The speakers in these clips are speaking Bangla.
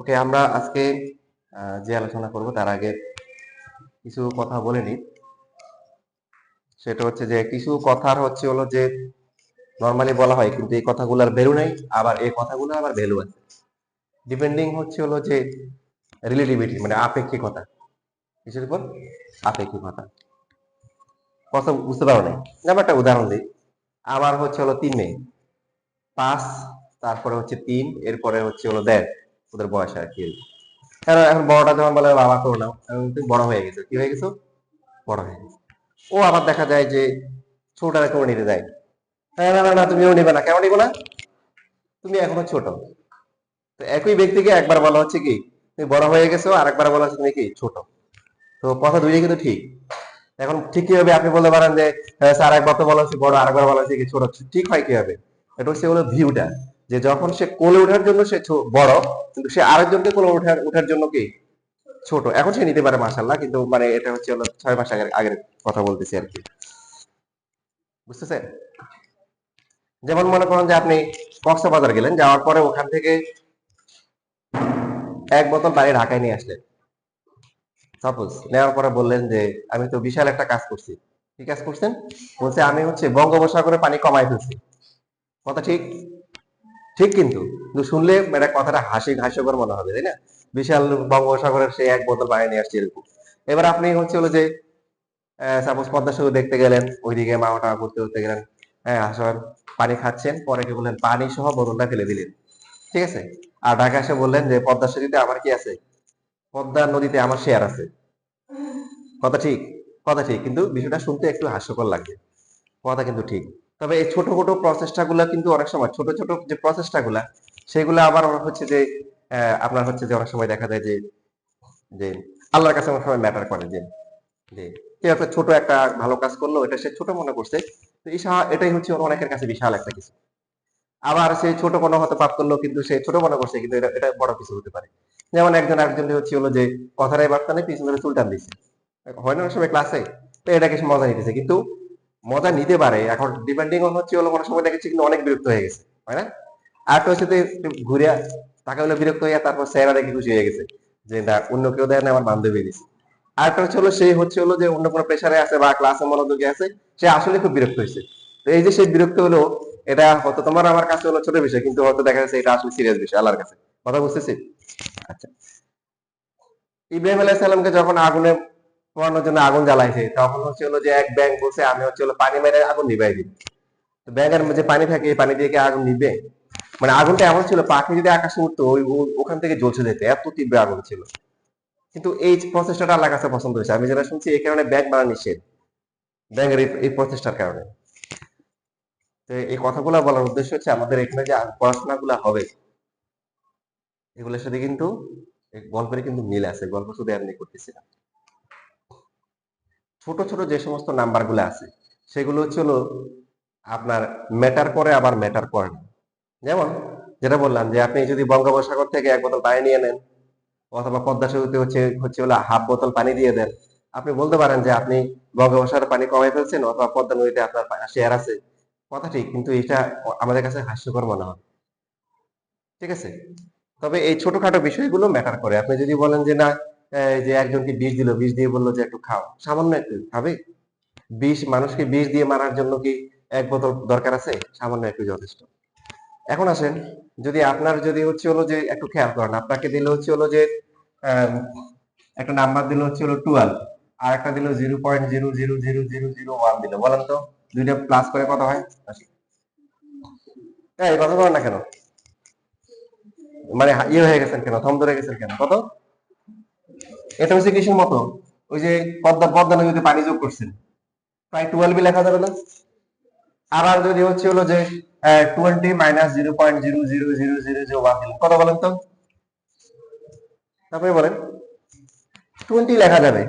ওকে, আমরা আজকে যে আলোচনা করব তার আগে কিছু কথা বলে নিই। সেটা হচ্ছে যে কিছু কথার হচ্ছে হলো যে নর্মালি বলা হয়, কিন্তু এই কথাগুলোর ভ্যালু নাই, আবার এই কথাগুলো আবার ভ্যালু আছে, ডিপেন্ডিং হচ্ছে হলো যে রিলেটিভিটি, মানে আপেক্ষিকতা। কিসের উপর? আপেক্ষিকতা। কথা বুঝতে পারো নাই? যেমন একটা উদাহরণ দিই। আবার হচ্ছে হলো 3 মেয়ে, 5, তারপরে হচ্ছে 3, এরপরে হচ্ছে হলো 1.5, ওদের বয়স আর কি। এখন বড়টা যখন বলে বাবা করো না, তুমি বড় হয়ে গেছো। কি হয়ে গেছো? বড় হয়ে গেছে। ও আবার দেখা যায় যে ছোটটা কেউ নিতে দেয়, হ্যাঁ না না না তুমিও নিবে না। কেন নিবো না? তুমি এখনো ছোট। তো একই ব্যক্তিকে একবার বলা হচ্ছে কি তুমি বড় হয়ে গেছো, আর একবার বলা হচ্ছে তুমি কি ছোট। তো কথা দুইটাই কিন্তু ঠিক। এখন ঠিক কিভাবে আপনি বলতে পারেন যে স্যার একবার তো বলা হচ্ছে বড়, আরেকবার বলা হচ্ছে কি ছোট, ঠিক হয় কিভাবে? এটা হচ্ছে হলো ভিউটা, যে যখন সে কোলে ওঠার জন্য সে বড়, কিন্তু সে আরেকজনকে কোলে ওঠার জন্য কি ছোট। এখন সে নিতে পারে মাশাআল্লাহ, কিন্তু মানে এটা হচ্ছে হলো 6 মাস আগের কথা বলতেছি আর কি। বুঝতেছেন? যেমন মনে করেন যে আপনি কক্সবাজার গেলেন, যাওয়ার পরে ওখান থেকে 1 বোতল পানি ঢাকায় নিয়ে আসলেন। সাপোজ নেওয়ার পরে বললেন যে আমি তো বিশাল একটা কাজ করছি। কি কাজ করছেন? বলছে আমি হচ্ছে বঙ্গোপসাগরে পানি কমাই ফেলছি। কথা ঠিক? ঠিক, কিন্তু শুনলে এটা কথাটা হাস্যকর মনে হবে, তাই না? বিশাল বঙ্গোপসাগরের সে 1 বোতল পানি নিয়ে আসছে এরকম। এবার আপনি হচ্ছে হলো যে সাপোজ পদ্মা সেতু দেখতে গেলেন, ওইদিকে মাওটা ঘুরতে ঘুরতে গেলেন, হ্যাঁ আসর পানি খাচ্ছেন, পরে কি বললেন পানি সহ বোতলটা ফেলে দিলেন। ঠিক আছে? আর ঢাকা এসে বললেন যে পদ্মা সেতুতে আমার কি আছে, পদ্মা নদীতে আমার শেয়ার আছে। কথা ঠিক? কথা ঠিক, কিন্তু বিষয়টা শুনতে একটু হাস্যকর লাগবে। কথা কিন্তু ঠিক। তবে এই ছোট ছোট প্রচেষ্টা গুলা কিন্তু অনেক সময় ছোট ছোট যে প্রচেষ্টা গুলা, সেগুলা আবার হচ্ছে যে আপনার হচ্ছে যে অনেক সময় দেখা যায় যে যে আল্লাহর কাছে অনেক সময় ম্যাটার করে, যে যে কেউ একটা ছোট একটা ভালো কাজ করলো, এটা সে ছোট মনে করছে, তো এটাই হচ্ছে অনেকের কাছে বিশাল একটা কিছু। আবার সে ছোট কোনো হয়তো পাপ করলো, কিন্তু সে ছোট মনে করছে, কিন্তু এটা বড় কিছু হতে পারে। যেমন একজন আরেকজন হচ্ছে হলো যে কথাটাই বার্তা নেই, পিছন ধরে চুল টান দিচ্ছে, হয় না অনেক সময় ক্লাসে? তো এটাকে সে মজা নিতেছে, কিন্তু মজা নিতে পারে, এখন ডিপেন্ডিং অন হচ্ছে হলো অনেক সময় দেখেছি কিন্তু অনেক বিরক্ত হয়ে গেছে, হয় না? আর তো হচ্ছে ঘুরিয়া তাকে হলো বিরক্ত হইয়া তারপর স্যারা দেখে খুশি হয়ে গেছে যে না, অন্য কেউ দেয় না, আমার বান্ধবী দিছে। আরেকটা হচ্ছে হলো সে হচ্ছে হলো যে অন্য কোনো প্রেশারে আছে বা ক্লাসে মনোযোগে আছে, সে আসলে খুব বিরক্ত হয়েছে। তো এই যে সে বিরক্ত হলো, এটা হয়তো তোমার আমার কাছে হলো ছোট বিষয়, কিন্তু হয়তো দেখা যাচ্ছে এটা আসলে সিরিয়াস বিষয় আল্লাহর কাছে। কথা বুঝতেছি? আচ্ছা, ইব্রাহিম আলাইহিস সালামকে যখন আগুনে পোড়ানোর জন্য আগুন জ্বালাইছে, তখন হচ্ছে হলো যে এক ব্যাঙ বলছে আমি হচ্ছে হলো পানি মেরে আগুন নিভাই দিই। তো ব্যাঙের মধ্যে পানি থাকে, এই পানি দিয়ে কি আগুন নিবে? মানে আগুনটা এমন ছিল, পাখি যদি আকাশে উঠতো ওখান থেকে জ্বলছে যেত, এত তীব্র আগুন ছিল। কিন্তু এই প্রচেষ্টাটা আল্লাহর কাছে পছন্দ হয়েছে, আমি যেটা শুনছি এই কারণে ব্যাঙ মারা নিষেধ, ব্যাঙের এই প্রচেষ্টার কারণে। তো এই কথাগুলো বলার উদ্দেশ্য হচ্ছে আমাদের এখানে যে পড়াশোনা গুলা হবে, এগুলোর সাথে কিন্তু গল্পের কিন্তু মিল আছে, গল্প শুধু এমনি করতেছি না। ছোট ছোট যে সমস্ত নাম্বার গুলো আছে, সেগুলো হচ্ছে হলো আপনার ম্যাটার করে, আবার ম্যাটার করে না। যেমন যেটা বললাম যে আপনি যদি বঙ্গোপসাগর থেকে 1 বোতল পানি নিয়ে নেন, অথবা পদ্মা সেতুতে হচ্ছে হচ্ছে হলো হাফ বোতল পানি দিয়ে দেন, আপনি বলতে পারেন যে আপনি বঙ্গোপসাগরের পানি কমাই ফেলছেন, অথবা পদ্মা নদীতে আপনার শেয়ার আছে। কথা ঠিক, কিন্তু এটা আমাদের কাছে হাস্যকর মনে হয়। ঠিক আছে? তবে এই ছোটখাটো বিষয়গুলো ম্যাটার করে। আপনি যদি বলেন যে না, যে একজনকে বিষ দিল, বিষ দিয়ে বললো যে একটু খাও, সামান্য একটু খাবে? মানুষকে বিষ দিয়ে মারার জন্য কি 1 বোতল দরকার আছে? সামান্য একটু যথেষ্ট। এখন আসেন, যদি আপনার যদি হচ্ছে হলো যে একটু খেয়াল করেন, আপনাকে দিল হচ্ছে হলো যে আম, একটা নাম্বার দিল হচ্ছে হলো 12, আর একটা দিল 0.000001 দিল, বলেন তো দুইটা প্লাস করে কত হয়? এই কথা বলেন না কেন? মানে ইয়ে হয়ে গেছেন কেন, থম ধরে গেছেন কেন? কত? এটা হচ্ছে কিসের মতো? ওই যে পদ্মা পদ্মা নদীতে পানি যোগ করছেন, প্রায় 12 লেখা যাবে না? আবার যদি হচ্ছে হলো যে 20 মাইনাস 0.000001 দিলেন, কত বলেন তো? আপনি বলেন। 20 লেখা যাবে।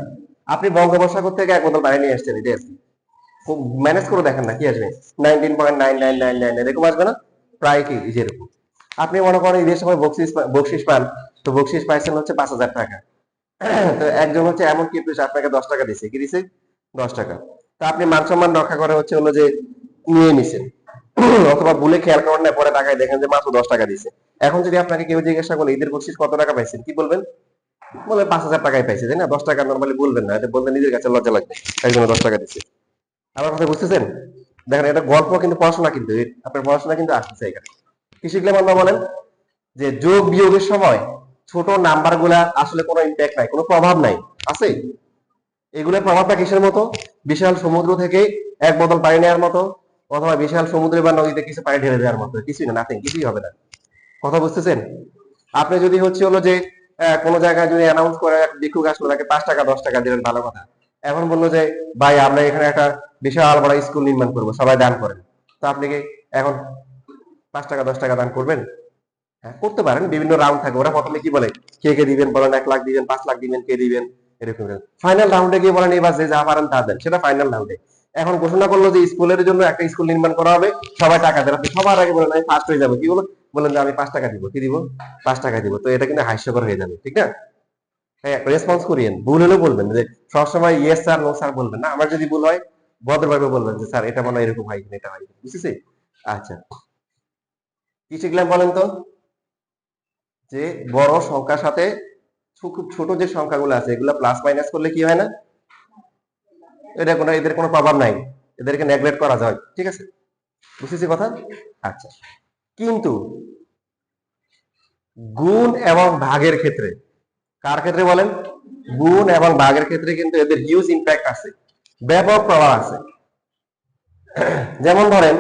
আপনি বঙ্গোপসাগর থেকে এক বোতল পানি নিয়ে আসছেন, এটা আছে, ম্যানেজ করে দেখেন না কি আসবে, 19.99999 এরকম আসবে না? প্রায় কি যেরকম। আপনি মনে করেন ঈদের সময় বকশিস পান, তো বকশিস পাইছেন হচ্ছে 5,000 টাকা। তো একজন হচ্ছে এমন কি আপনাকে 10 টাকা দিছে, কি দিছে? 10 টাকা। তো আপনি মান সম্মান রক্ষা করে হচ্ছে হলো যে নিয়ে নিছেন, অথবা ভুলে খেয়াল করেন না, পরে টাকায় দেখেন যে মাত্র 10 টাকা দিছে। এখন যদি আপনাকে কেউ জিজ্ঞাসা করে ঈদের বকশিস কত টাকা পাইছেন, কি বলবেন? বলে 5,000 টাকায় পাইছে, তাই না? 10 টাকা নর্মালি বলবেন না, এটা বলতে নিজের কাছে লজ্জা লাগবে, একজন 10 টাকা দিচ্ছে। আমার কথা বুঝতেছেন? দেখেন, এটা গল্প কিন্তু পড়াশোনা, কিন্তু আপনার পড়াশোনা কিন্তু আসতেছে এখানে। কি শিখলাম আমরা বলেন? যে যোগ বিয়োগের সময় ছোট নাম্বার গুলা আসলে কোনো ইম্প্যাক্ট নাই, কোনো প্রভাব নাই, আছে? এগুলোর প্রভাবটা কিসের মতো? বিশাল সমুদ্র থেকে এক বোতল পানি নেওয়ার মতো, অথবা বিশাল সমুদ্রে বা নদীতে কিছু পানি ঢেলে দেওয়ার মতো, কিছুই না, নাথিং, কিছুই হবে না। কথা বুঝতেছেন? আপনি যদি হচ্ছে হলো যে কোনো জায়গায় যদি অ্যানাউন্স করে এক ভিক্ষুক আসলো, তাকে 5 টাকা 10 টাকা দিলেন, ভালো কথা। এখন বললো যে ভাই আমরা এখানে একটা বিশাল বড় স্কুল নির্মাণ করবো, সবাই দান করেন। তো আপনি কি এখন 5 টাকা 10 টাকা দান করবেন? হ্যাঁ, করতে পারেন, বিভিন্ন রাউন্ড থাকে, ওরা প্রথমে কি বলে, কে কে দিবেন বলেন, 1 লাখ দিবেন, 5 লাখ দিবেন, কে দিবেন, এরকম। ফাইনাল রাউন্ডে গিয়ে বলেন এবার যে যা পারেন তা দেন, সেটা ফাইনাল রাউন্ডে। এখন ঘোষণা করলো যে স্কুলের জন্য একটা স্কুল নির্মাণ করা হবে, সবাই টাকা দেন, আপনি সবার আগে বলেন আমি ফার্স্ট হয়ে যাবো, কি বলো, বলেন যে আমি 5 টাকা দিব, কি দিব, 5 টাকা দিব, তো এটা কিন্তু হাস্যকর হয়ে যাবে, ঠিক না? হ্যাঁ, রেসপন্স করিয়েন, ভুল হলেও বলবেন, যে সবসময় ইয়েস স্যার নো স্যার বলবেন না, আমার যদি ভুল হয় ভদ্রভাবে বলবেন যে স্যার এটা মনে হয় এরকম হয় কিনা, এটা হয় কিনা, বুঝতেছি? আচ্ছা, কি শিখলাম বলেন তো? যে বড় সংখ্যার সাথে খুব ছোট যে সংখ্যাগুলো আছে এগুলো প্লাস মাইনাস করলে কি হয় না, এদের কোনো প্রভাব নাই, এদেরকে নেগলেক্ট করা যায়, ঠিক আছে? বুঝতেছি কথা? আচ্ছা, কিন্তু গুণ এবং ভাগের ক্ষেত্রে, কার ক্ষেত্রে বলেন? গুণ এবং ভাগের ক্ষেত্রে কিন্তু এদের হিউজ ইম্প্যাক্ট আছে, ব্যাপক প্রভাব আছে। যেমন ধরেন,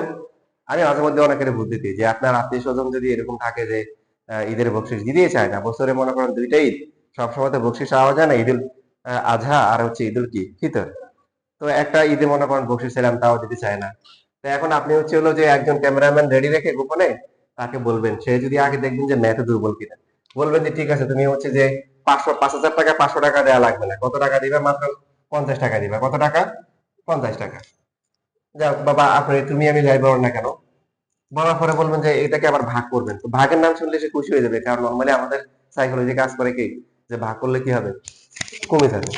আমি মাঝে মধ্যে অনেকের বুদ্ধি দিই যে আপনার আত্মীয় স্বজন যদি এরকম থাকে যে ঈদের বকশিস দিতে চায় না, বছরে মনে করেন 2টা ঈদ, সবসময় তো বকশিস পাওয়া যায় না, ঈদুল আজহা আর হচ্ছে ঈদুল কি ফিতর, তো একটা ঈদে মনে করেন বকশিস ছিলাম, তাও দিতে চায় না। তো এখন আপনি হচ্ছে হলো যে একজন ক্যামেরাম্যান রেডি রেখে গোপনে তাকে বলবেন, সে যদি আগে দেখবেন যে ম্যাথে দুর্বল কিনা, বলবেন যে ঠিক আছে তুমি হচ্ছে যে 5,000 টাকা 500 টাকা দেওয়া লাগবে না, কত টাকা দিবে, মাত্র 50 টাকা দিবে, কত টাকা, 50 টাকা। যাক বাবা, আপনি তুমি আমি যাই বলেন না কেন, বলার পরে বলবেন যে এটাকে আবার ভাগ করবেন, তো ভাগের নাম শুনলে সে খুশি হয়ে যাবে, কারণ নর্মালি আমাদের সাইকোলজি কাজ করে কি, যে ভাগ করলে কি হবে, কমে যাবে।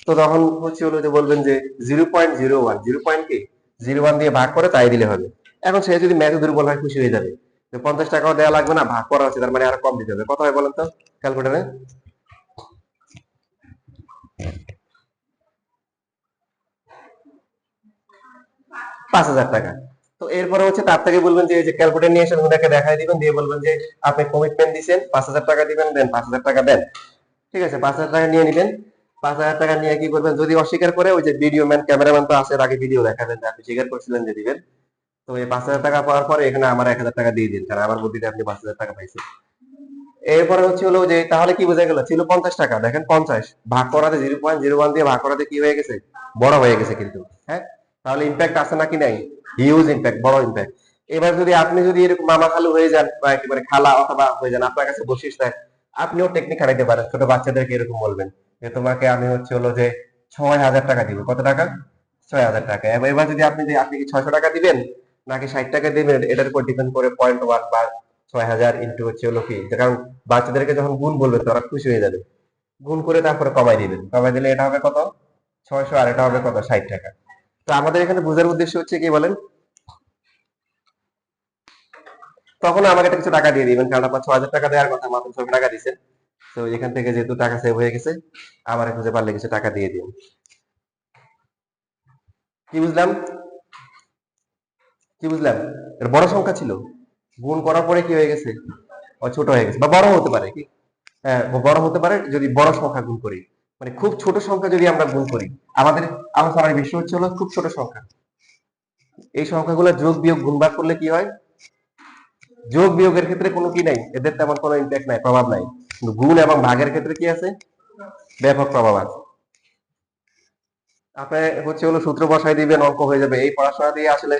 তো তখন হচ্ছে হলো যে বলবেন যে 0.01, 0. কি 0.1 দিয়ে ভাগ করে তাই দিলে হবে। এখন সে যদি ম্যাথে দুর্বল হয়, খুশি হয়ে যাবে যে 50 টাকাও দেওয়া লাগবে না, ভাগ করা আছে, তার মানে আরো কম দিতে হবে, কত হয় বলেন তো ক্যালকুলেটারে? 5,000 টাকা। তো এরপরে হচ্ছে তার থেকে বলবেন যে এই যে ক্যালকুলেটর নিয়ে এসে ওনাকে দেখাই দিবেন, দিয়ে বলবেন যে আপনি কমিটমেন্ট দিচ্ছেন 5,000 টাকা দিবেন, দেন 5,000 টাকা দেন, ঠিক আছে? 5,000 টাকা নিয়ে নিবেন। 5,000 টাকা নিয়ে কি করবেন, যদি অস্বীকার করে ওই যে ভিডিও ম্যান ক্যামেরাম্যান তো আছে, আগে ভিডিও দেখাবেন যে আপনি স্বীকার করছিলেন যে দিবেন। তো এই 5,000 টাকা পাওয়ার পরে এখানে আমার 1,000 টাকা দিয়ে দিন, কারণ আমার বুদ্ধিতে আপনি 5,000 টাকা পাইছেন। এরপরে হচ্ছে হলো যে তাহলে কি বোঝা গেল, ছিল 50 টাকা, দেখেন 50 ভাগ করাতে 0.01 দিয়ে ভাগ করাতে কি হয়ে গেছে, বড় হয়ে গেছে কিন্তু। হ্যাঁ, তাহলে ইম্প্যাক্ট আছে নাকি নাই? হিউজ ইম্প্যাক্ট, বড় ইম্প্যাক্ট। এবার যদি আপনি যদি এরকম মামা খালু হয়ে যান, বা একেবারে খালা অথবা হয়ে যান, আপনার কাছে বসিস দেয়, আপনিও টেকনিক খাটাইতে পারেন, ছোট বাচ্চাদেরকে এরকম বলবেন যে তোমাকে আমি হচ্ছে হলো যে 6,000 টাকা দিব, কত টাকা, 6,000 টাকা। এবার যদি আপনি কি 600 টাকা দিবেন নাকি 60 টাকা দিবেন, এটার উপর ডিপেন্ড করে 0.1 বা 6,000 ইন্টু হচ্ছে হলো কি, কারণ বাচ্চাদেরকে যখন গুণ বলবে তো ওরা খুশি হয়ে যাবে, গুণ করে তারপরে কমাই দিবেন, কমাই দিলে এটা হবে কত, 600, আর এটা হবে কত, 60 টাকা। তো আমাদের এখানে বোঝার উদ্দেশ্য হচ্ছে কি বলেন, তখন আমাকে একটা কিছু টাকা দিয়ে দিবেন, কারণ আপনার 6,000 টাকা দেওয়ার কথা, মাত্র 600 টাকা দিচ্ছেন। তো এখান থেকে যেহেতু টাকা সেভ হয়ে গেছে, আমার খুঁজে পারলে কিছু টাকা দিয়ে দিন। কি বুঝলাম, কি বুঝলাম? এটা বড় সংখ্যা ছিল, গুণ করার পরে কি হয়ে গেছে, ছোট হয়ে গেছে, বা বড় হতে পারে কি, হ্যাঁ বড় হতে পারে যদি বড় সংখ্যা গুণ করি, মানে খুব ছোট সংখ্যা যদি আমরা গুণ করি, আমাদের আলোচনার বিষয় হচ্ছে হলো খুব ছোট সংখ্যা, এই সংখ্যাগুলো যোগ বিয়োগ গুণবার করলে কি হয়, যোগ বিয়োগের ক্ষেত্রে কোনো কি নাই, এদের তেমন কোনো ইম্প্যাক্ট নাই, প্রভাব নাই, কিন্তু গুণ এবং ভাগের ক্ষেত্রে কি আছে, ব্যাপক প্রভাব আছে। আপনি হচ্ছে হলো সূত্র বসাই দিবেন, অঙ্ক হয়ে যাবে, এই পড়াশোনা দিয়ে আসলে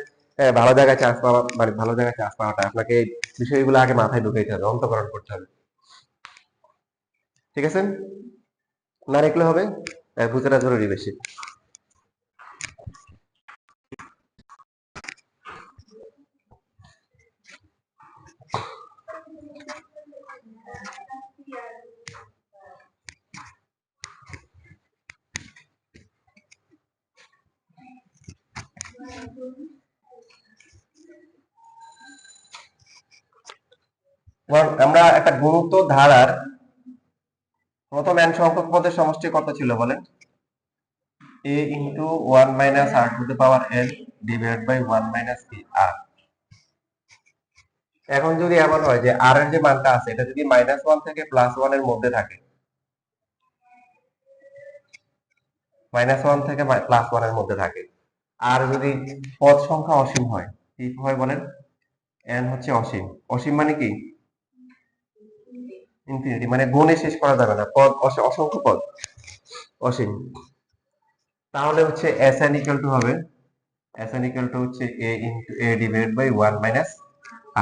ভালো জায়গায় চান্স পাওয়া, মানে ভালো জায়গায় চান্স পাওয়াটা আপনাকে এই বিষয়গুলো আগে মাথায় ঢুকাইতে হবে, অন্তঃকরণ করতে হবে। ঠিক আছে, না লিখলে হবে, বুঝাটা জরুরি বেশি। আমরা একটা গুরুত্ব ধারার প্রথম n সংখ্যক পদের সমষ্টি কত ছিল বলেন? a into 1 minus r to the power n divide by 1 minus r। এখন যদি এমন হয় যে r এর যে মানটা আছে এটা যদি -1 থেকে +1 এর মধ্যে থাকে, -1 থেকে +1 এর মধ্যে থাকে, আর যদি পদ সংখ্যা অসীম হয়, কি হয় বলেন? n হচ্ছে অসীম। অসীম মানে কি? ইনফিনিটি, মানে গুণে শেষ করা যাবে না, পদ অসংখ্য পদ, অসীম। তাহলে হচ্ছে Sn ইকুয়াল টু হবে, Sn ইকুয়াল টু হচ্ছে a into a divide by 1 minus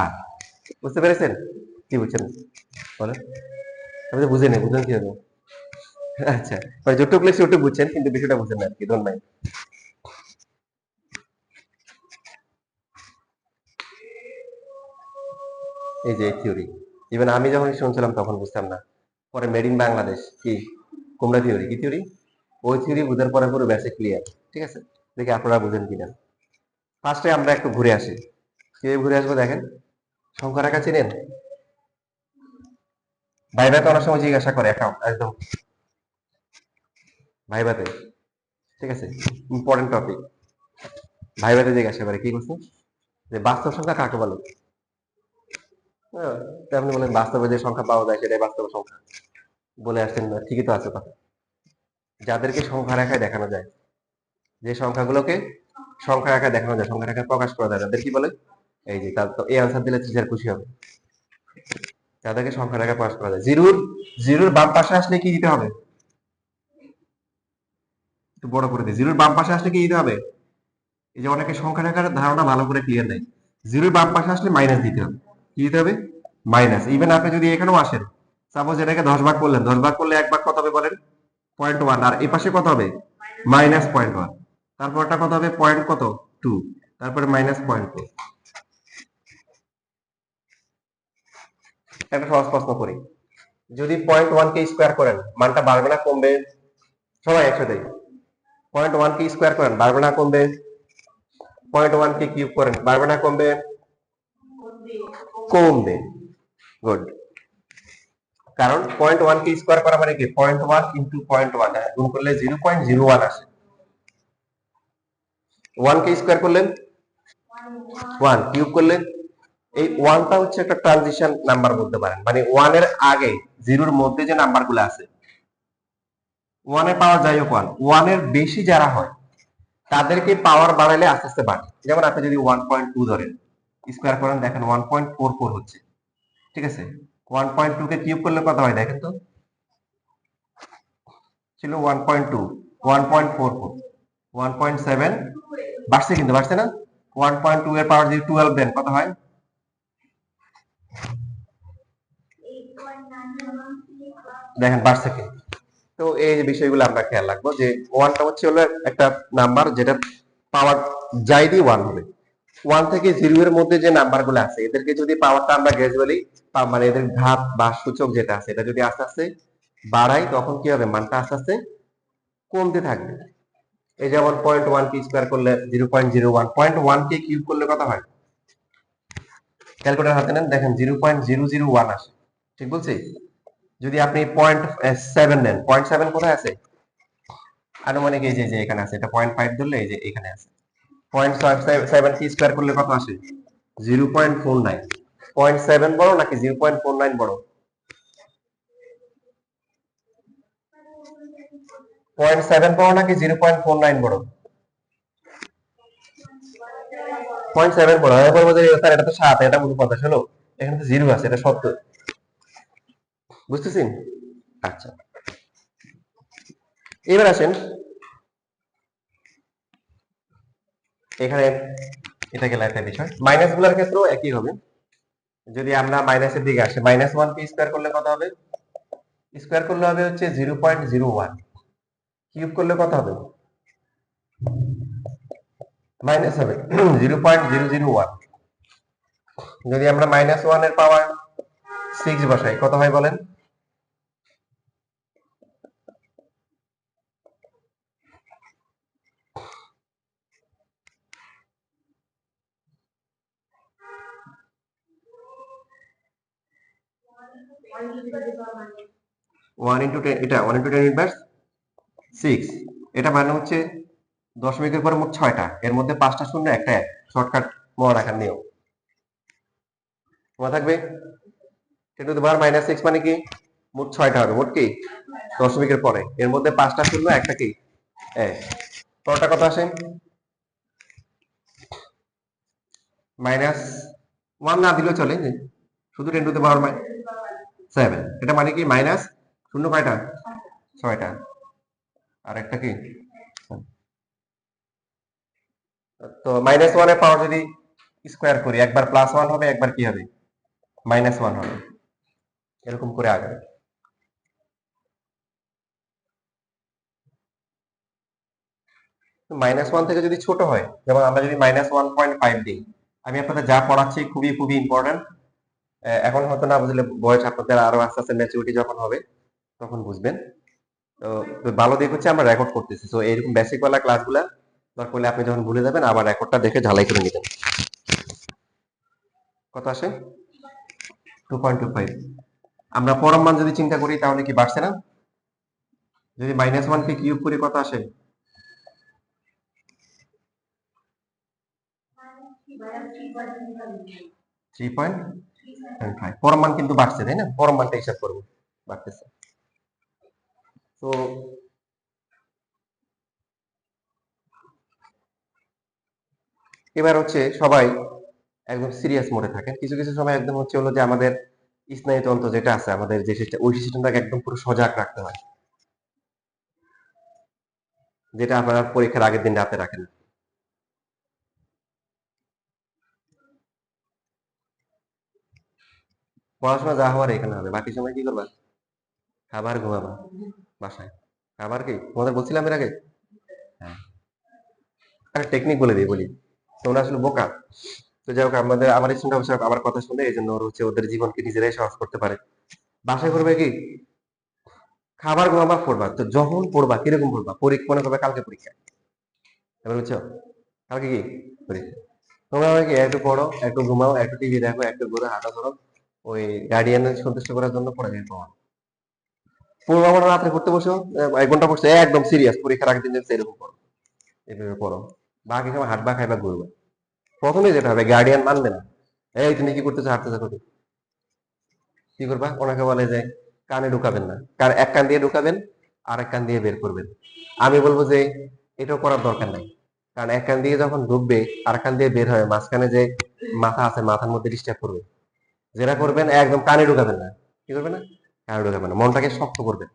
r। বুঝতে পেরেছেন? কি বুঝছেন বলেন? আপনি তো বুঝেন, বুঝেন কি হবে? আচ্ছা, মানে যতটুকু লেখছি ওটুকু বুঝছেন, কিন্তু বিষয়টা বুঝেন না আর কি, ধন্য নাই। এই যে থিওরি, ইভেন আমি যখন শুনছিলাম তখন বুঝতাম না, পরে মেড ইন বাংলাদেশ কি কুমড়া থিওরি, কি থিওরি, ওই থিওরি বুঝার পরে পুরো বেসিক ক্লিয়ার। ঠিক আছে, দেখি আপনারা বুঝেন কিনা। ফার্স্টে আমরা একটু ঘুরে আসি। কিভাবে ঘুরে আসবো দেখেন, সংখ্যা রেখা চিনেন? ভাইভাতে অনেক সময় জিজ্ঞাসা করে একদম ভাইভাতে, ঠিক আছে, ইম্পর্টেন্ট টপিক। ভাইভাতে জিজ্ঞাসা করে কি করছো, যে বাস্তব সংখ্যা কাকে বলে? হ্যাঁ, তো আপনি বলেন বাস্তবে যে সংখ্যা পাওয়া যায় সেটাই বাস্তব সংখ্যা, বলে আসছেন না, ঠিকই তো আছে কথা। যাদেরকে সংখ্যা রেখায় দেখানো যায়, যে সংখ্যাগুলোকে সংখ্যা রেখায় দেখানো যায়, সংখ্যা রেখায় প্রকাশ করা যায়, তাদের কি বলে? এই যে তার তো এই আনসার দিলে টিচার খুশি হবে। যাদেরকে সংখ্যা রেখায় প্রকাশ করা যায়, জিরোর বাম পাশে আসলে কি দিতে হবে? একটু বড় করে দিই, জিরোর বাম পাশে আসলে কি দিতে হবে? এই যে অনেকে সংখ্যা রেখার ধারণা ভালো করে ক্লিয়ার নাই, জিরোর বাম পাশে আসলে মাইনাস দিতে হবে। কি দিতে হবে? মাইনাস। ইভেন আপনি যদি এখানেও আসেন, সাপোজ এটাকে 10 ভাগ করলেন, 10 ভাগ করলে এক ভাগ কত হবে বলেন? 0.1। আর এই পাশে কত হবে? -0.1। তারপরটা কত হবে? পয়েন্ট কত? 2। তারপরে -0.2। একটা সহজ প্রশ্ন করি, যদি 0.1 কে স্কোয়ার করেন মানটা বাড়বে না কমবে? সবাই একসাথে 0.1 কে স্কোয়ার করেন, বাড়বে না কমবে? 0.1 কে কিউব করেন, বাড়বে না কমবে? কমবে। গুড। কারণ 0.1 কে স্কোয়ার করা মানে কি 0.1 ইন্টু 0.1, গুণ করলে 0.01 আসে। 1 কে স্কোয়ার করলেন 1, কিউব করলেন, এই 1টা হচ্ছে একটা ট্রানজিশন নাম্বার বলতে পারেন, মানে 1 এর আগে জিরোর মধ্যে যে নাম্বারগুলো আছে, 1 এর পাওয়ার যাই হোক 1, 1 এর বেশি যারা হয় তাদেরকে পাওয়ার বাড়াইলে আস্তে আস্তে বাড়ে। যেমন আপনি যদি 1.2 ধরেন, স্কোয়ার করেন, দেখেন 1.44 হচ্ছে। ঠিক আছে, 1.2 কে কিউব করলে কত হয় দেখেন তো? ছিল 1.2, 1.44, 1.7, বাড়ছে, কিন্তু বাড়ছে না? 1.2 এর পাওয়ার যদি 12 দেন কত হয়? দেখেন বাড়ছে কি। তো এই যে বিষয়গুলো আমরা খেয়াল রাখবো, যে ওয়ানটা হচ্ছে হলো একটা নাম্বার যেটা পাওয়ার যাই দিয়ে 1 হবে। 1 থেকে 0 এর মধ্যে যে নাম্বার গুলো আছে এদেরকে যদি পাওয়ারটা আমরা গ্রাজুয়ালি, মানে এদের ঘাত বা সূচক যেটা আছে এটা যদি আস্তে আস্তে বাড়াই, তখন কি হবে? মানটা আস্তে আস্তে কমতে থাকবে। এই যেমন 0.1 কে স্কোয়ার করলে 0.01, 0.1 কে কিউব করলে কত হয়? ক্যালকুলেটর হাতে নেন, দেখেন 0.001 আসে। ঠিক বলছি? যদি আপনি 0.7 নেন, 0.7 কোথায় আছে? আনুমানিক এই যে এখানে আছে, এটা 0.5 ধরলে এই যে এখানে আছে। 0.7 কে স্কোয়ার করলে কত আসে? 0.49। 0.7 বড় নাকি 0.49 বড়? 0.7 বড় নাকি 0.49 বড়? 0.7 বড়। আমি বলবো যে স্যার এটা তো 7, এটা মূল কথা হলো এখানে তো 0 আছে, এটা সত্য। বুঝতেছেন? আচ্ছা, এবার আসেন এখানে এটা গেল একটা বিষয়। মাইনাস গুলোর ক্ষেত্রেও একই হবে। যদি আমরা মাইনাসের দিকে আসি, -1 কে স্কয়ার করলে কত হবে? স্কয়ার করলে হবে হচ্ছে 0.01, কিউব করলে কত হবে? মাইনাস হবে 0.001। যদি আমরা -1 এর পাওয়ার 6 বসাই কত হয় বলেন? ওয়ান ইন্টু টেন, এটা 1 × 10⁻⁶। এটা মানে হচ্ছে দশমিকের পর মোট 6টা, এর মধ্যে 5টা শূন্য একটা 1। শর্টকাট মনে রাখার নিয়ম মনে থাকবে। 10⁻⁻6 মানে কি? মোট 6টা হবে। মোট কি? দশমিকের পরে, এর মধ্যে 5টা শূন্য একটা কি 1। পরটা কত আসে? -1 না দিলেও চলে, শুধু 10⁻7। এটা মানে কি মাইনাস শূন্য কয়টা? 6টা। আর একটা কি? তো -1 এর পাওয়ার যদি স্কয়ার করি, একবার +1 হবে, একবার কি হবে? -1 হবে। এরকম করে আগাবে। -1 থেকে যদি ছোট হয়, যেমন আমরা যদি -1.5 দিই, আমি আপনাদের যা পড়াচ্ছি খুবই খুবই ইম্পর্টেন্ট। এখন হয়তো না বুঝলে বয়স আপনাদের আরো আস্তে আস্তে ম্যাচুরিটি যখন হবে তখন বুঝবেন। তো ভালো দিক হচ্ছে আমরা রেকর্ড করতেছি, তো এইরকম বেসিক ওয়ালা ক্লাসগুলা দরকার হলে আপনি যখন ভুলে যাবেন আবার রেকর্ডটা দেখে ঝালাই করে নেবেন। কত আসে? 2.25। আমরা পরম মান যদি চিন্তা করি তাহলে কি বাড়ছে না? যদি -1 কে কিউব করি কত আসে? 3.75। পরম মান কিন্তু বাড়ছে, তাই না? পরম মানটা হিসাব করবো, বাড়তেছে। তো এবার হচ্ছে সবাই একদম সিরিয়াস মোডে থাকেন। কিছু কিছু সময় একদম হচ্ছে হলো যে আমাদের স্নায়ুতন্ত্র যেটা আছে, আমাদের যে সিস্টেম, ওই সিস্টেমটাকে একদম পুরো সজাগ রাখতে হয়, যেটা আপনারা পরীক্ষার আগের দিন রাতে রাখেন। পড়াশোনা যা হওয়ার এখানে হবে, বাকি সময় কি করবা? খাবার, ঘুমাবা বাসায়। খাবার কি তোমাদের বলছিলাম এর আগে? হ্যাঁ, একটা টেকনিক বলে দিই, বলি, তোমরা আসলে বোকা। তো যাই হোক, আমার স্টুডেন্ট অবশ্য আমার কথা শুনে এই জন্য ওর হচ্ছে ওদের জীবনকে নিজেরাই সহজ করতে পারে। বাসায় করবে কি? খাবার, ঘুমাবা, পড়বা। তো যখন পড়বা কিরকম পড়বা? পরীক্ষা মনে করবে কালকে পরীক্ষা, এবার বুঝছো? কালকে কি পরীক্ষা? তোমরা হবে কি, একটু পড়ো, একটু ঘুমাও, একটু টিভি দেখো, একটু ঘুরে হাঁটা ধরো, ওই গার্ডিয়ানের সন্তুষ্ট করার জন্য পড়ে যাই পড়া। পড়বো আমরা রাত্রে পড়তে বসো, 1 ঘন্টা পড়ছে, একদম সিরিয়াস, পরীক্ষার আগের দিন যাচ্ছে এরকম পড়ো, এভাবে পড়ো। বাকি সময় হাঁটবা, খাইবা, ঘুরবা। প্রথমে যেটা হবে, গার্ডিয়ান মানবে না। এই তুমি কি করতেছো, হাঁটতেছো কত? কি করবা? ওনাকে বলে যে কানে ঢুকাবেন না, কার এক কান দিয়ে ঢুকাবেন আর এক কান দিয়ে বের করবেন। আমি বলবো যে এটাও করার দরকার নাই, কারণ এক কান দিয়ে যখন ঢুকবে আর এক কান দিয়ে বের হয়, মাঝখানে যে মাথা আছে, মাথার মধ্যে ডিস্টার্ব করবে। যেটা করবেন একদম কানে ঢুকাবেন না। কি করবেন না? কানে ঢুকাবেন না, মনটাকে শক্ত করবেন।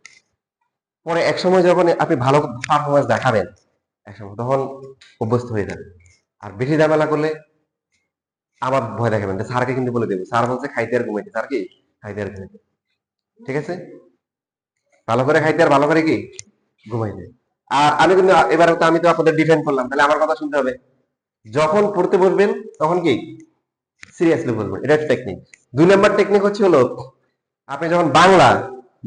পরে এক সময় যখন আপনি ভালো পারফরমেন্স দেখাবেন, এক সময় তখন অভ্যস্ত হয়ে যাবে। আর বেশি ঝামেলা করলে আবার ভয় দেখাবেন, স্যারকে কিন্তু বলে দেবে, স্যার বলছে খাইতে আর ঘুমাইতে, স্যার কি খাইতে আর ঘুমাইতে। ঠিক আছে, ভালো করে খাইতে আর ভালো করে কি ঘুমাইতে। আর আমি কিন্তু এবার তো আমি তো আপনাদের ডিফেন্ড করলাম, তাহলে আমার কথা শুনতে হবে। যখন পড়তে বসবেন তখন কি সিরিয়াসলি বলবেন, এটা একটা টেকনিক। 2 নম্বর টেকনিক হচ্ছে হলো, আপনি যখন বাংলা,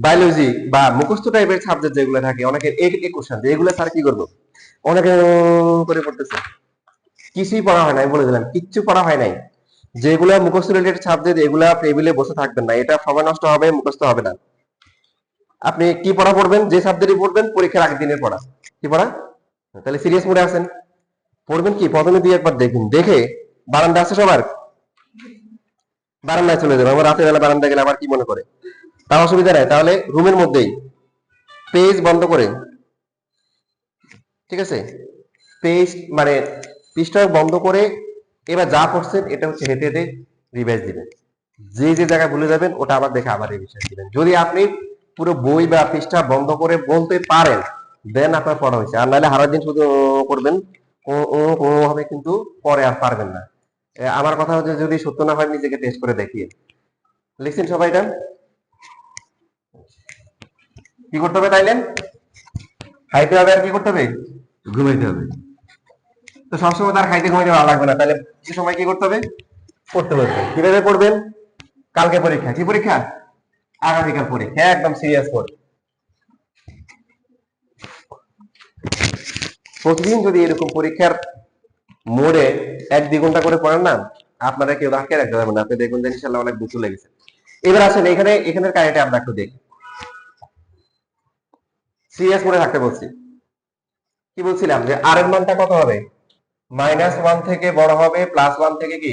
বায়োলজি বা মুখস্থ টাইপের সাবজেক্ট যেগুলো থাকে, অনেকে এই কোশ্চেন, এগুলো স্যার কি করবো, অনেকে করে পড়তেছে, কিছুই পড়া হয় নাই, বলে দিলাম কিচ্ছু পড়া হয় নাই। যেগুলো মুখস্থ রিলেটেড সাবজেক্ট, এগুলা টেবিলে বসে থাকবেন না, এটা সময় নষ্ট হবে, মুখস্থ হবে না। আপনি কি পড়া পড়বেন? যে সাবজেক্টই পড়বেন পরীক্ষার আগের দিনের পড়া। কি পড়া? তাহলে সিরিয়াস মোডে আছেন। পড়বেন কি, প্রথমে দুই একবার দেখুন, দেখে বারান্দা আছে সবার, বারান্দায় চলে যাবে। আমার রাতের বেলা বারান্দায় গেলে আবার কি মনে করে, তার অসুবিধা নাই, তাহলে রুমের মধ্যেই পেজ বন্ধ করে, ঠিক আছে, পেজ মানে পৃষ্ঠা বন্ধ করে, এবার যা পড়ছেন এটা হচ্ছে হেঁটে হেঁটে রিভাইজ দিবেন। যে যে জায়গায় ভুলে যাবেন ওটা আবার দেখে আবার রিভিশন দিবেন। যদি আপনি পুরো বই বা পৃষ্ঠা বন্ধ করে বলতে পারেন, দেন আপনার পড়া হয়েছে। আর নাহলে সারা দিন শুধু করবেন, কোনোভাবে কিন্তু পরে আর পারবেন না। আমার কথা হচ্ছে যদি সত্য না হয় নিজেকে টেস্ট করে দেখিয়ে। লিখছেন সবাই এটা? কি করতে হবে তাইলে? খাইতে হবে আর কি করতে হবে? ঘুমাইতে হবে। তো সবসময় তার খাইতে ঘুমাইতে ভালো লাগবে না, তাহলে কিছু সময় কি করতে হবে? পড়তে পারবেন। কিভাবে পড়বেন? কালকে পরীক্ষা, কি পরীক্ষা? আগামীকাল পরীক্ষা, একদম সিরিয়াস পড়ে প্রতিদিন যদি এরকম পরীক্ষার মোড়ে 1-2 ঘন্টা করে পড়েন না, আপনারা কেউ আটকে রাখতে পারবেন না। আপনি দেখবেন যে ইনশাল্লাহ অনেক বুঝতে লেগেছে। এবার আসেন এখানের কাহিনীটা আমরা একটু দেখি। সিরিয়াস মনে থাকতে বলছি। কি বলছিলাম যে আর এর মানটা কত হবে? -1 থেকে বড় হবে, +1 থেকে কি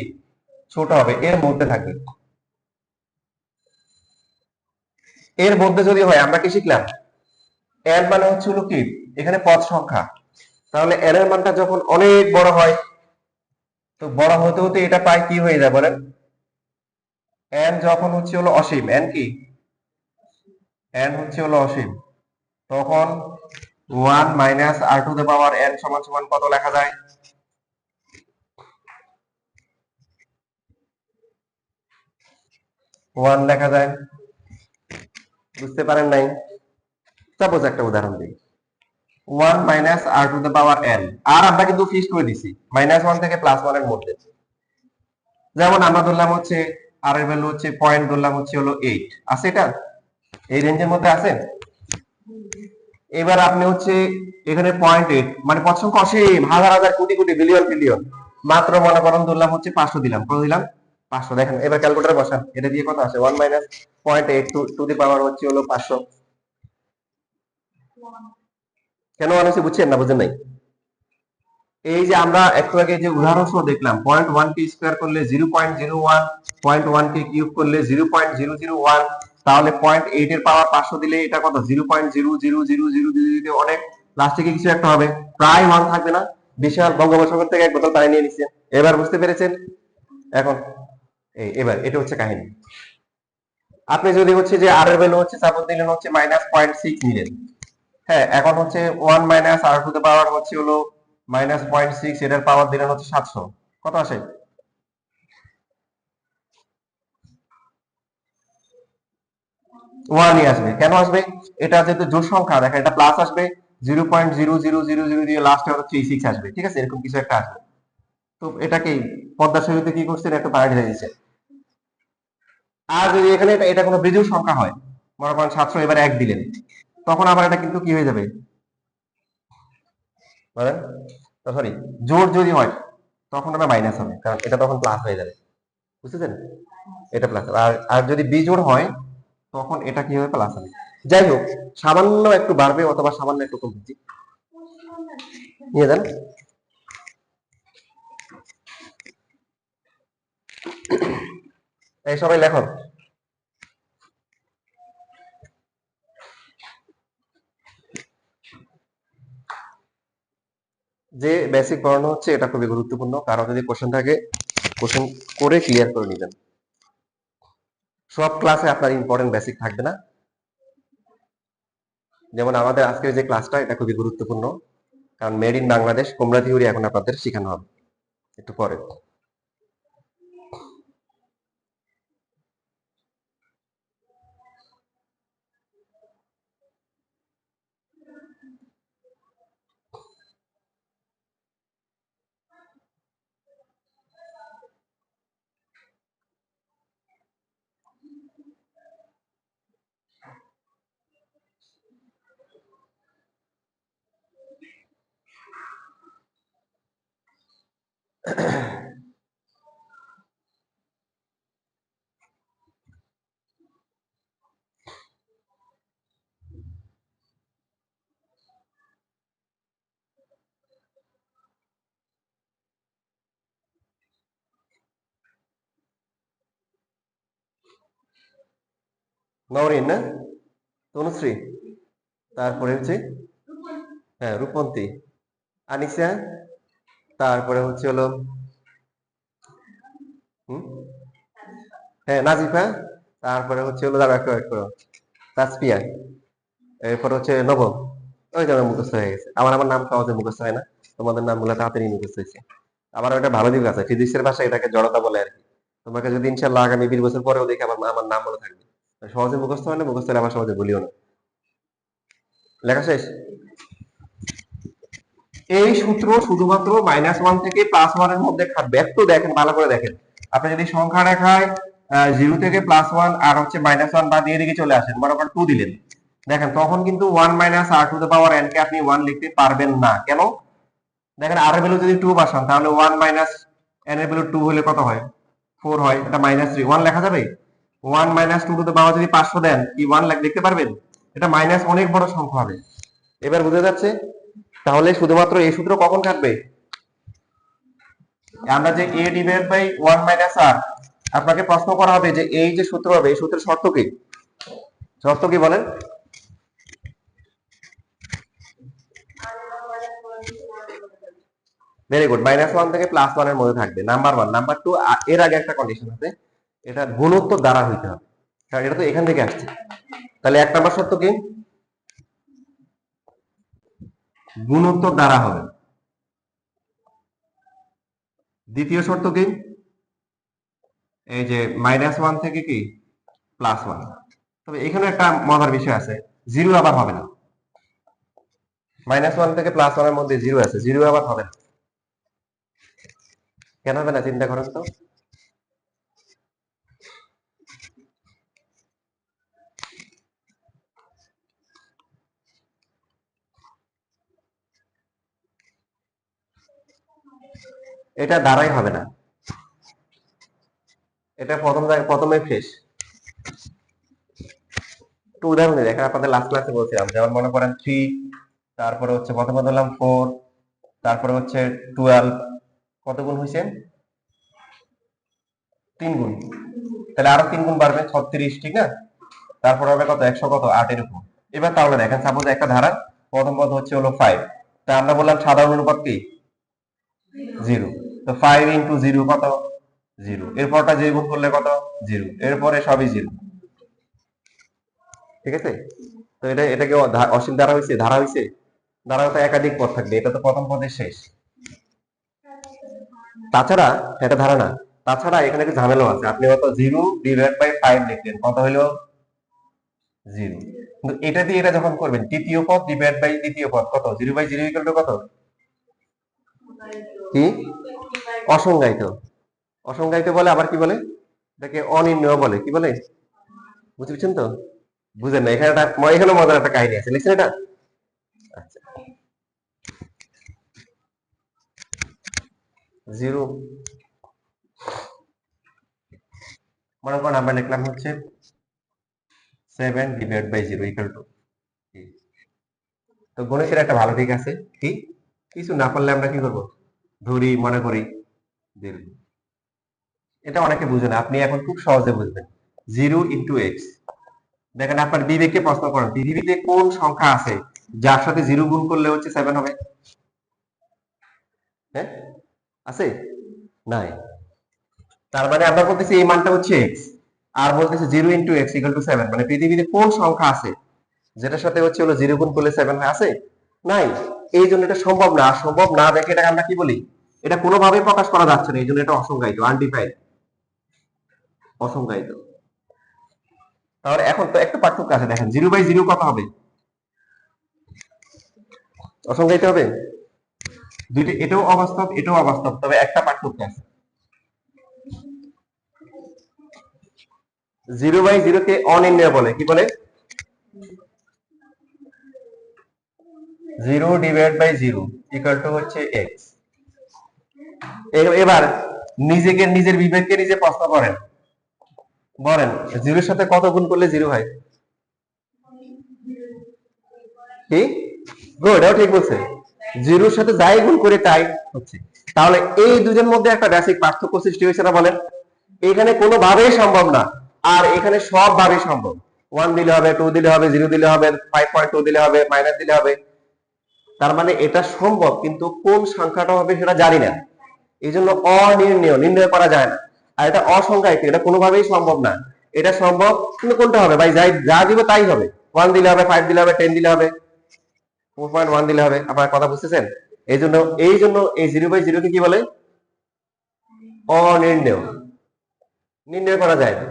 ছোট হবে, এর মধ্যে থাকবে। এর মধ্যে যদি হয়, আমরা কি শিখলাম? n মানে হচ্ছে হলো কি, এখানে পদ সংখ্যা। তাহলে n এর মানটা যখন অনেক বড় হয়, তো বড় হতে হতে এটা পাই কি হয়ে যায় বলেন? n যখন হচ্ছে হলো অসীম, n কি, n হচ্ছে হলো অসীম, তখন 1 minus r to the power n সমান সমান কত লেখা যায়? 1 লেখা যায়। বুঝতে পারেন নাই? সাপোজ একটা উদাহরণ দিই, 1 minus r to the power n, আর আমরা কিন্তু ফিক্সড করে দিছি -1 থেকে +1 এর মধ্যে। যেমন আমরা ধরলাম হচ্ছে আর এর ভ্যালু হচ্ছে পয়েন্ট, ধরলাম হচ্ছে হলো 8, আছে এটা? এই রেঞ্জের মধ্যে আছে? এবার আপনি হচ্ছে এখানে 0.8 মানে পদ সংখ্যা অসীম, হাজার হাজার কোটি কোটি বিলিয়ন ট্রিলিয়ন, মাত্র মনে করেন ধরলাম হচ্ছে 500 দিলাম। কত দিলাম? 500। দেখেন এবার ক্যালকুলেটর বসান, এটা দিয়ে কত আসে? 1 মাইনাস 0.8 টু দি পাওয়ার হচ্ছে হলো 500। কেন আনেছি বুঝছেন না? বুঝেন নাই? এই যে আমরা একটু আগে যে উদাহরণ সহ দেখলাম, 0.1 কে স্কয়ার করলে 0.01, 0.1 কে কিউব করলে 0.001, তাহলে 0.8 এর পাওয়ার 500 দিলে এটা কত? 0.00000, অনেক লাস্টে কি কিছু একটা হবে, প্রায় 1 থাকবে না? বিশাল বঙ্গোপসাগর থেকে এক বোতল পানি নিয়ে নিচ্ছে। এবার বুঝতে পেরেছেন? এখন এবার এটা হচ্ছে কাহিনী। আপনি যদি হচ্ছে যে আর এর ভ্যালু হচ্ছে সাপোজ দিলেন হচ্ছে -0.6 নিলেন। হ্যাঁ, এখন হচ্ছে 1 minus r to the power হচ্ছে হলো -0.6, এটার পাওয়ার দিলেন হচ্ছে 700। কত আসে? 1 ই আসবে। কেন আসবে? এটা যেহেতু জোড় সংখ্যা, দেখেন এটা প্লাস আসবে, 0.00000 দিয়ে লাস্টে হচ্ছে 36 আসবে। ঠিক আছে, এরকম কিছু একটা আসবে। তো এটাকে পদ্মা সেতুতে কি করছেন? একটা পানি ঢেলে দিচ্ছেন। আর যদি এখানে এটা কোনো বিজোড় সংখ্যা হয়, মনে করেন 700, এবার 1 দিলেন, তখন আবার এটা কিন্তু কি হয়ে যাবে বলেন? সরি, জোড় যদি হয় তখন এটা মাইনাস হবে, কারণ এটা তখন প্লাস হয়ে যাবে। বুঝতেছেন? এটা প্লাস। আর যদি বিজোড় হয় তখন এটা কি হবে? প্লাস হবে। যাই হোক, সামান্য একটু বাড়বে অথবা সামান্য একটু কমবে। নিয়ে যান। এই সবাই লেখো। যে বেসিক পড়ানো হচ্ছে এটা খুবই গুরুত্বপূর্ণ, কারো যদি কোশ্চেন থাকে কোশ্চেন করে ক্লিয়ার করে নিবেন। সব ক্লাসে আপনার ইম্পর্টেন্ট বেসিক থাকবে না। যেমন আমাদের আজকের যে ক্লাসটা, এটা খুবই গুরুত্বপূর্ণ, কারণ মেড ইন বাংলাদেশ কুমড়া থিওরি এখন আপনাদের শেখানো হবে একটু পরে। নওরিন না? তনুশ্রী, তারপরে হচ্ছে হ্যাঁ রূপন্তী, আনিসা, তারপরে হচ্ছে হলো হুম হ্যাঁ নাজিফা, তারপরে হচ্ছে হলো দাঁড়া একটু একটু তাসপিয়া, এরপর হচ্ছে নবম। ওই যে আমার মুখস্থ হয়ে গেছে, আমার আমার নাম সহজে মুখস্থ হয় না। তোমাদের নামগুলো তাড়াতাড়ি মুখস্থ হয়েছে। আবার একটা ভালো দিক আছে, ফিজিক্সের ভাষায় এটাকে জড়তা বলে আর কি। তোমাকে যদি ইনশাল্লাহ আগামী 20 বছর পরেও দেখে আমার নাম মনে থাকবে। সহজে মুখস্থ হয় না, মুখস্থ হলে আবার সহজে বলিও না। লেখা শেষ। এই সূত্র শুধুমাত্র -1 থেকে +1 এর মধ্যে খাটবে। একটু দেখেন, ভালো করে দেখেন। আপনি যদি সংখ্যা রেখায় 0 থেকে +1 আর হচ্ছে -1 বা দিয়ে দিকে চলে আসেন, মনে করেন 2 দিলেন, দেখেন তখন কিন্তু 1 - r⁴ কে আপনি 1 লিখতে পারবেন না। কেন? দেখেন r এর ভ্যালু যদি 2 বসান, তাহলে 1 - n এর ভ্যালু 2 হলে কত হয়? 4 হয়। এটা -3 1 লেখা যাবে? 1 - 2 যদি 500 দেন, কি 1 লিখতে পারবেন? এটা মাইনাস অনেক বড় সংখ্যা হবে। এবার বুঝা যাচ্ছে? তাহলে শুধুমাত্র এই সূত্র কখন খাটবে? আমরা যে a/1 - r, আপনাকে প্রশ্ন করা হবে যে এই যে সূত্র হবে, এই সূত্রের শর্ত কি? শর্ত কি বলেন? ভেরি গুড, -1 থেকে +1 এর মধ্যে থাকবে, নাম্বার 1। নাম্বার 2, এর আগে একটা কন্ডিশন আছে, এটা গুণোত্তর দ্বারা হইতে হবে, কারণ এটা তো এখান থেকে আসছে। তাহলে 1 নাম্বার শর্ত কি? গুণোত্তর দ্বারা হবে। দ্বিতীয় শর্ত কি? এই যে -1 থেকে কি +1। তবে এখানে একটা মজার বিষয় আছে, জিরো আবার হবে না। -1 থেকে +1 এর মধ্যে জিরো আছে, জিরো আবার হবে না। কেন হবে না চিন্তা করেন তো? এটা দ্বারাই হবে না, এটা প্রথমে ফ্রেশ। একটু উদাহরণ দিই, দেখেন আপনাদের লাস্ট ক্লাসে বলছিলাম, যেমন মনে করেন 3, তারপরে হচ্ছে প্রথমে ধরলাম 4, তারপরে হচ্ছে 12, কত গুণ হয়েছে? 3 গুণ। তাহলে আরো 3 গুণ বাড়বে, 36, ঠিক না? তারপর হবে কত? 100 কত? 8 এর উপর। এবার তাহলে দেখেন, সাপোজ একটা ধারা প্রথম পদ হচ্ছে হলো 5, তা আমরা বললাম সাধারণ অনুপাত কি? 0। তো 5 × 0 কত? 0। এরপরটা 0 গুণ করলে কত? 0। এরপরে সবই 0, ঠিক আছে? তো এটা কি অসীম ধারা হয়েছে? ধারা হয়েছে? ধারা তো একাধিক পদ থাকবে, এটা তো প্রথম পদের শেষ। তাছাড়া এটা ধারা না, তাছাড়া এখানে একটা ঝামেলা আছে। আপনি হয়তো 0/5 লিখলেন, কত হলো? 0। কিন্তু এটা দিয়ে এটা যখন করবেন, তৃতীয় পদ ডিভাইড বাই দ্বিতীয় পদ, কত? 0/0 = কত? কি? অসংজ্ঞায়িত। অসংজ্ঞায়িত বলে, আবার কি বলে? এটাকে অনির্ণয় বলে। কি বলে? বুঝছেন তো? বুঝেন না? এখানে মজার একটা কাহিনী আছে, লিখছেন এটা? আচ্ছা, 0, মনে করেন আমরা লিখলাম হচ্ছে 7/0 = তো গণিতের একটা ভালো দিক আছে, কি? কিছু না পারলে আমরা কি করব? ধরি, মনে করি, দিল। এটা অনেকে বুঝে না, আপনি এখন খুব সহজে বুঝবেন। 0 × x। দেখেন, আপনার বিবেককে প্রশ্ন করেন, পৃথিবীতে কোন সংখ্যা আছে যার সাথে 0 গুণ করলে হচ্ছে 7 হবে? হ্যাঁ, আছে? নাই। তার মানে আমরা বলতেছি এই মানটা হচ্ছে x, আর বলতেছি 0 × x = 7। মানে পৃথিবীতে কোন সংখ্যা আছে যেটার সাথে হচ্ছে হলো 0 গুণ করলে 7 হয়? আছে? নাই। এই জন্য এটা সম্ভব না। আর সম্ভব না দেখে এটাকে আমরা কি বলি? এটা কোনোভাবেই প্রকাশ করা যাচ্ছে না, এই জন্য এটা অসংজ্ঞায়িত, আনডিফাইন্ড, অসংজ্ঞায়িত। তাহলে এখন তো একটা পার্থক্য আছে, দেখেন 0/0 কত হবে? অসংজ্ঞায়িত হবে। দুইটা, এটাও অবাস্তব, এটাও অবাস্তব, তবে একটা পার্থক্য আছে। 0/0 কে অনির্ণয় বলে। কি বলে? 0/0 = হচ্ছে x। এবার নিজের বিবেককে নিজে প্রশ্ন করেন, বলেন 0 এর সাথে কত গুণ করলে 0 হয়? কি? গুড, এটাও ঠিক বলছে। 0 এর সাথে যাই গুণ করে তাই হচ্ছে। তাহলে এই দুইটার মধ্যে একটা বেসিক পার্থক্য সৃষ্টি হয়েছে না? বলেন। এখানে কোনোভাবেই সম্ভব না, আর এখানে সব ভাবে সম্ভব। 1 দিলে হবে, 2 দিলে হবে, 0 দিলে হবে, 5.2 দিলে হবে, মাইনাস দিলে হবে। তার মানে এটা সম্ভব, কিন্তু কোন সংখ্যাটা হবে সেটা জানি না, এই জন্য অনির্ণয়, নির্ণয় করা যায় না। আর এটা অসংখ্যায়িত, এটা কোনোভাবেই সম্ভব না। এটা সম্ভব, কিন্তু কোনটা হবে ভাই? যাই যা দিব তাই হবে। 1 দিলে হবে, 5 দিলে হবে, 10 দিলে হবে, 4.1 দিলে হবে। আপনার কথা বুঝতেছেন? এই জন্য এই 0/0 কে কি বলে? অনির্ণেয়। নির্ণয় করা যায় না।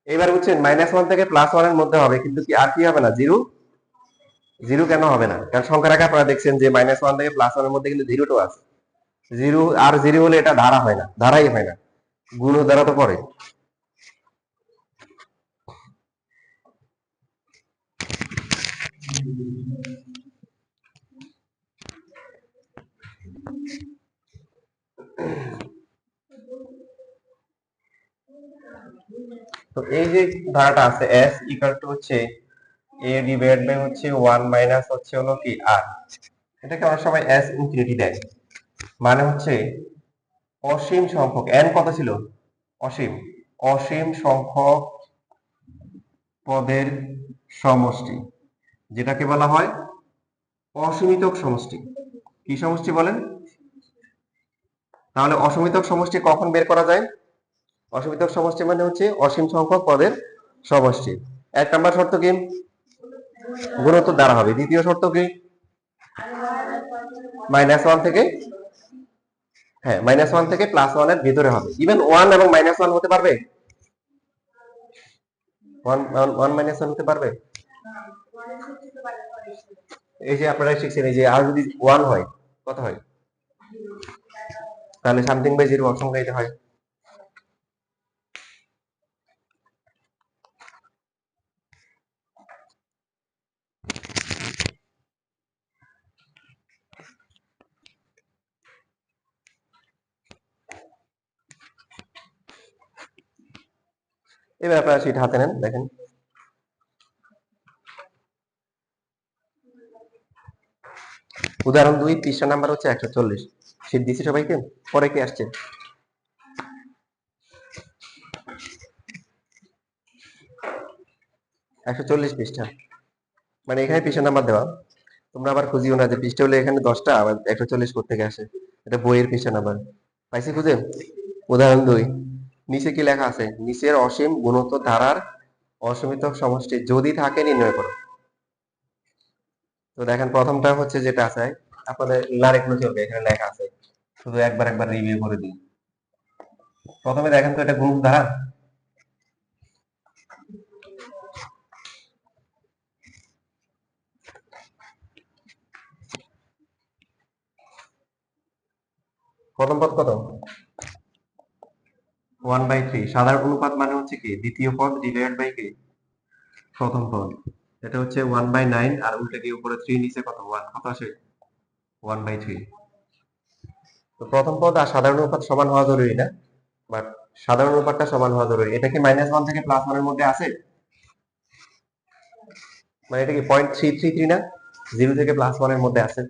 এবার বুঝছেন -1 থেকে +1 এর মধ্যে হবে, কিন্তু কি আর কি হবে না? জিরো। জিরো কেন হবে না? কারণ সংখ্যার আগে আপনারা দেখছেন যে -1 থেকে +1 এর মধ্যে কিন্তু জিরোটাও আছে। জিরো আর জিরো হলে এটা ধারা হয় না, ধারাই হয় না, গুণ দ্বারা তো পড়ে। তো এই যে ধারাটা আছে s ইকুয়াল টু হচ্ছে a ডিভাইড বাই হচ্ছে 1 মাইনাস হচ্ছে হলো কি r, এটাকে অনেক সময় s ইনফিনিটি দেয়, মানে হচ্ছে অসীম সংখ্যক n কত ছিল? অসীম। অসীম সংখ্যক পদের সমষ্টি, যেটাকে বলা হয় অসীমিতক সমষ্টি। কি সমষ্টি বলেন? তাহলে অসীমিতক সমষ্টি কখন বের করা যায়? অসীমিতক সমষ্টি মানে হচ্ছে অসীম সংখ্যক পদের সমষ্টি। 1 নাম্বার শর্ত কি? গুণোত্তর দ্বারা হবে। দ্বিতীয় শর্ত কি? -1 থেকে, হ্যাঁ, -1 থেকে +1 এর ভিতরে হবে। ইভেন 1 এবং -1 হতে পারবে? 1 -1 হতে পারবে? এই যে আপনারা শিখছেন, এই যে আর যদি 1 হয় কত হয়? তাহলে সামথিং বাই 0 অসংখ্যায়িত হয়। এবার আপনারা শীট হাতে নেন, দেখেন। উদাহরণ 2 পৃষ্ঠা নাম্বার হচ্ছে 140। শীট দিছি সবাইকে? পরে কি আসছে? 140 পৃষ্ঠা, মানে এখানে পৃষ্ঠা নাম্বার দেওয়া। তোমরা আবার খুঁজিও না যে পৃষ্ঠা হলে এখানে 10টা আবার 140 থেকে আসে। এটা বইয়ের পৃষ্ঠা নাম্বার। পাইছি খুঁজে? উদাহরণ 2 নিচে কি লেখা আছে? নিচের অসীম গুণোত্তর ধারার অসীমিতক সমষ্টি যদি থাকে নির্ণয় করো। তো দেখেন প্রথমটা হচ্ছে যেটা আছে, আপনাদের লারেকনো চলবে, এখানে লেখা আছে, শুধু একবার রিভিউ করে দিই। প্রথমে দেখেন তো এটা গুণোত্তর ধারা। প্রথম পদ কত? 1/3। সাধারণ অনুপাত মানে হচ্ছে কি? দ্বিতীয় পদ ডিভাইড বাই কি? প্রথম পদ। এটা হচ্ছে 1/9, আর উল্টে কি উপরে 3 নিচে কত? 1, কত আসে? 1/3। তো প্রথম পদ আর সাধারণ অনুপাত সমান হওয়া জরুরি না, বাট সাধারণ অনুপাতটা সমান হওয়া জরুরি। এটা কি -1 থেকে +1 এর মধ্যে আছে? মানে এটা কি 0.333 না? 0 থেকে +1 এর মধ্যে আছে।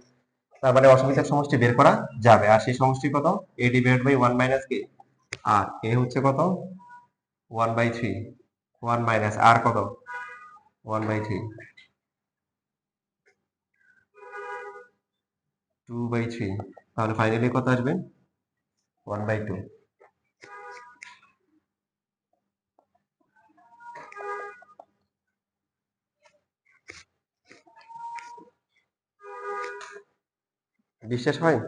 তার মানে অসীমিত সমষ্টি বের করা যাবে। আর সেই সমষ্টি কত? a ডিভাইড বাই 1 মাইনাস কি? আর a হচ্ছে কত? 1/3। 1 মাইনাস আর কত? 1/3। 2/3। তাহলে ফাইনালি কত আসবে? 1/2। বিশ্বাস হয়?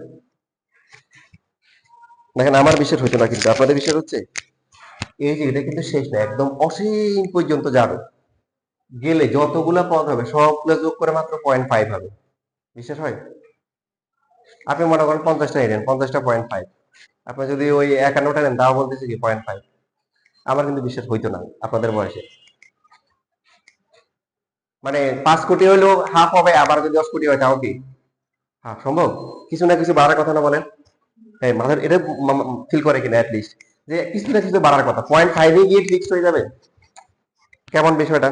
দেখেন আমার বিশ্বাস হচ্ছে না, কিন্তু আপনাদের বিশ্বাস হচ্ছে? এই যে এটা কিন্তু শেষ না, একদম অসীম পর্যন্ত যাবে। গেলে যতগুলা পদ হবে সবগুলো যোগ করে মাত্র 0.5 হবে। বিশ্বাস হয়? আপনি মনে করেন 50টা নেন, 50টা 0.5। আপনি যদি ওই 51টা নেন, তাও বলতেছে কি 0.5। আমার কিন্তু বিশ্বাস হইতো না আপনাদের বয়সে। মানে 5 কোটি হইলেও হাফ হবে, আবার যদি 10 কোটি হয় তাও কি হাফ সম্ভব? কিছু না কিছু বাড়ার কথা না বলেন? হ্যাঁ, মাথার এটা ফিল করে কিনা লিস্ট যে কিছু না কিছু বাড়ার কথা। 0.5 এ গিয়ে ফিক্সড হয়ে যাবে, কেমন বিষয়টা?